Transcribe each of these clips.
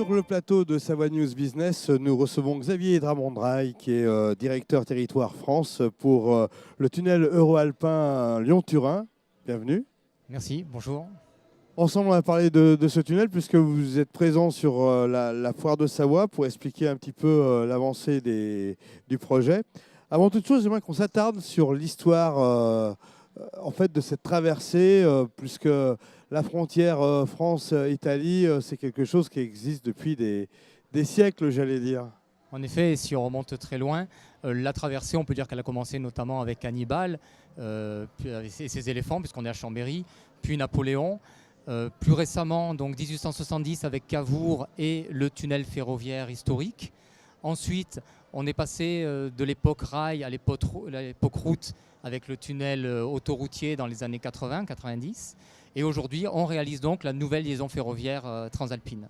Sur le plateau de Savoie News Business, nous recevons Xavier Dramondrail, qui est directeur territoire France pour le tunnel euro-alpin Lyon-Turin. Bienvenue. Merci, bonjour. Ensemble, on va parler de ce tunnel puisque vous êtes présent sur la foire de Savoie pour expliquer un petit peu l'avancée du projet. Avant toute chose, j'aimerais qu'on s'attarde sur l'histoire en fait, de cette traversée, puisque la frontière France-Italie, c'est quelque chose qui existe depuis des siècles, j'allais dire. En effet, si on remonte très loin, la traversée, on peut dire qu'elle a commencé notamment avec Hannibal, puis avec ses éléphants, puisqu'on est à Chambéry, puis Napoléon. Plus récemment, donc 1870 avec Cavour et le tunnel ferroviaire historique. Ensuite, on est passé de l'époque rail à l'époque route avec le tunnel autoroutier dans les années 80-90. Et aujourd'hui, on réalise donc la nouvelle liaison ferroviaire transalpine.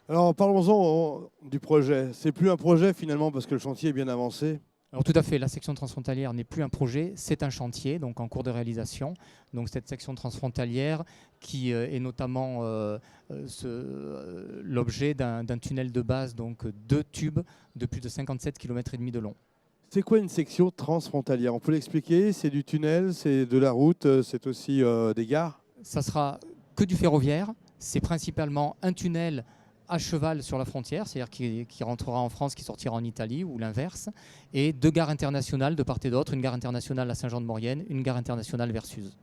Alors parlons-en du projet. C'est plus un projet finalement parce que le chantier est bien avancé. Alors tout à fait, la section transfrontalière n'est plus un projet, c'est un chantier donc en cours de réalisation. Donc cette section transfrontalière qui est notamment l'objet d'un tunnel de base, donc 2 tubes de plus de 57,5 km de long. C'est quoi une section transfrontalière? On peut l'expliquer? C'est du tunnel, c'est de la route, c'est aussi des gares? Ça sera que du ferroviaire, c'est principalement un tunnel à cheval sur la frontière, c'est-à-dire qui rentrera en France, qui sortira en Italie ou l'inverse, et 2 gares internationales de part et d'autre, une gare internationale à Saint-Jean-de-Maurienne, une gare internationale vers Suse.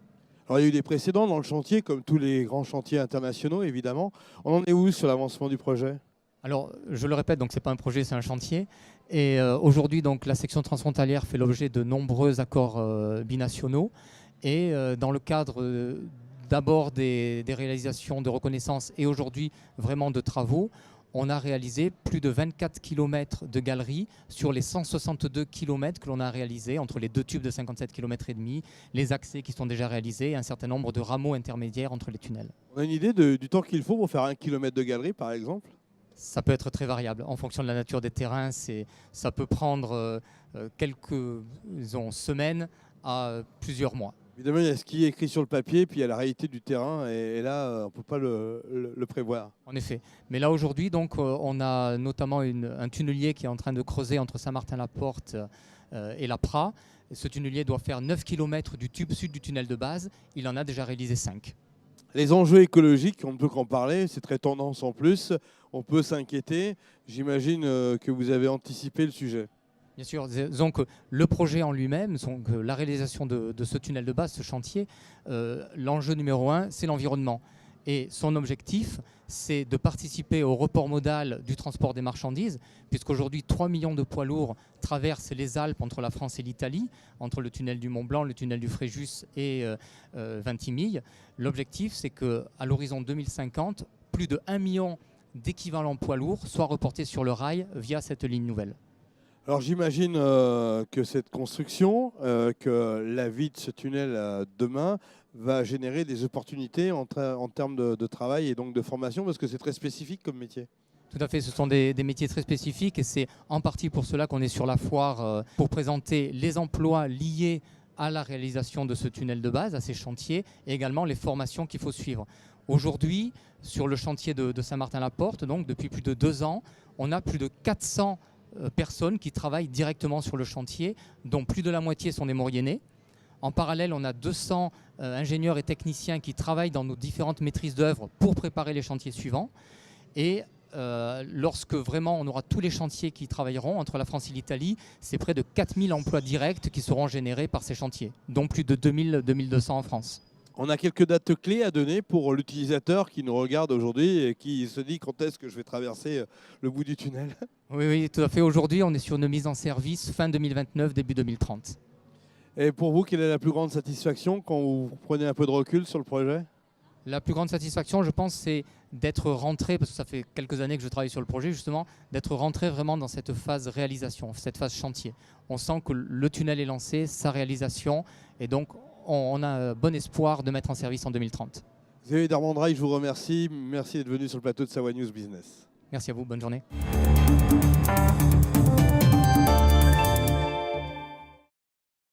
Alors il y a eu des précédents dans le chantier, comme tous les grands chantiers internationaux évidemment. On en est où sur l'avancement du projet? Alors, je le répète, donc c'est pas un projet, c'est un chantier. Et aujourd'hui, donc la section transfrontalière fait l'objet de nombreux accords binationaux. Et dans le cadre d'abord des réalisations de reconnaissance et aujourd'hui vraiment de travaux, on a réalisé plus de 24 km de galeries sur les 162 km que l'on a réalisés entre les 2 tubes de 57,5 km, les accès qui sont déjà réalisés et un certain nombre de rameaux intermédiaires entre les tunnels. On a une idée du temps qu'il faut pour faire 1 km de galerie par exemple? Ça peut être très variable en fonction de la nature des terrains. Ça peut prendre quelques semaines à plusieurs mois. Évidemment, il y a ce qui est écrit sur le papier, puis il y a la réalité du terrain, et là, on ne peut pas le prévoir. En effet. Mais là, aujourd'hui, donc, on a notamment un tunnelier qui est en train de creuser entre Saint-Martin-la-Porte et la Prat. Ce tunnelier doit faire 9 km du tube sud du tunnel de base. Il en a déjà réalisé 5. Les enjeux écologiques, on ne peut qu'en parler, c'est très tendance en plus. On peut s'inquiéter. J'imagine que vous avez anticipé le sujet. Bien sûr, disons que le projet en lui-même, la réalisation de ce tunnel de base, ce chantier, l'enjeu numéro 1, c'est l'environnement. Et son objectif, c'est de participer au report modal du transport des marchandises, puisqu'aujourd'hui 3 millions de poids lourds traversent les Alpes entre la France et l'Italie, entre le tunnel du Mont-Blanc, le tunnel du Fréjus et Vintimille. L'objectif, c'est qu'à l'horizon 2050, plus de 1 million d'équivalents poids lourds soient reportés sur le rail via cette ligne nouvelle. Alors j'imagine que cette construction, que la vie de ce tunnel demain va générer des opportunités en termes de travail et donc de formation, parce que c'est très spécifique comme métier. Tout à fait, ce sont des métiers très spécifiques et c'est en partie pour cela qu'on est sur la foire pour présenter les emplois liés à la réalisation de ce tunnel de base, à ces chantiers, et également les formations qu'il faut suivre. Aujourd'hui, sur le chantier de Saint-Martin-la-Porte, donc depuis plus de 2 ans, on a plus de 400 personnes qui travaillent directement sur le chantier, dont plus de la moitié sont des Mauriennais. En parallèle, on a 200 ingénieurs et techniciens qui travaillent dans nos différentes maîtrises d'œuvre pour préparer les chantiers suivants. Et lorsque vraiment on aura tous les chantiers qui travailleront entre la France et l'Italie, c'est près de 4000 emplois directs qui seront générés par ces chantiers, dont plus de 2200 en France. On a quelques dates clés à donner pour l'utilisateur qui nous regarde aujourd'hui et qui se dit quand est-ce que je vais traverser le bout du tunnel. Oui, tout à fait. Aujourd'hui, on est sur une mise en service fin 2029, début 2030. Et pour vous, quelle est la plus grande satisfaction quand vous prenez un peu de recul sur le projet? La plus grande satisfaction, je pense, c'est d'être rentré, parce que ça fait quelques années que je travaille sur le projet, justement, d'être rentré vraiment dans cette phase réalisation, cette phase chantier. On sent que le tunnel est lancé, sa réalisation, et donc on a bon espoir de mettre en service en 2030. Xavier Dramondrail, je vous remercie. Merci d'être venu sur le plateau de Savoie News Business. Merci à vous, bonne journée.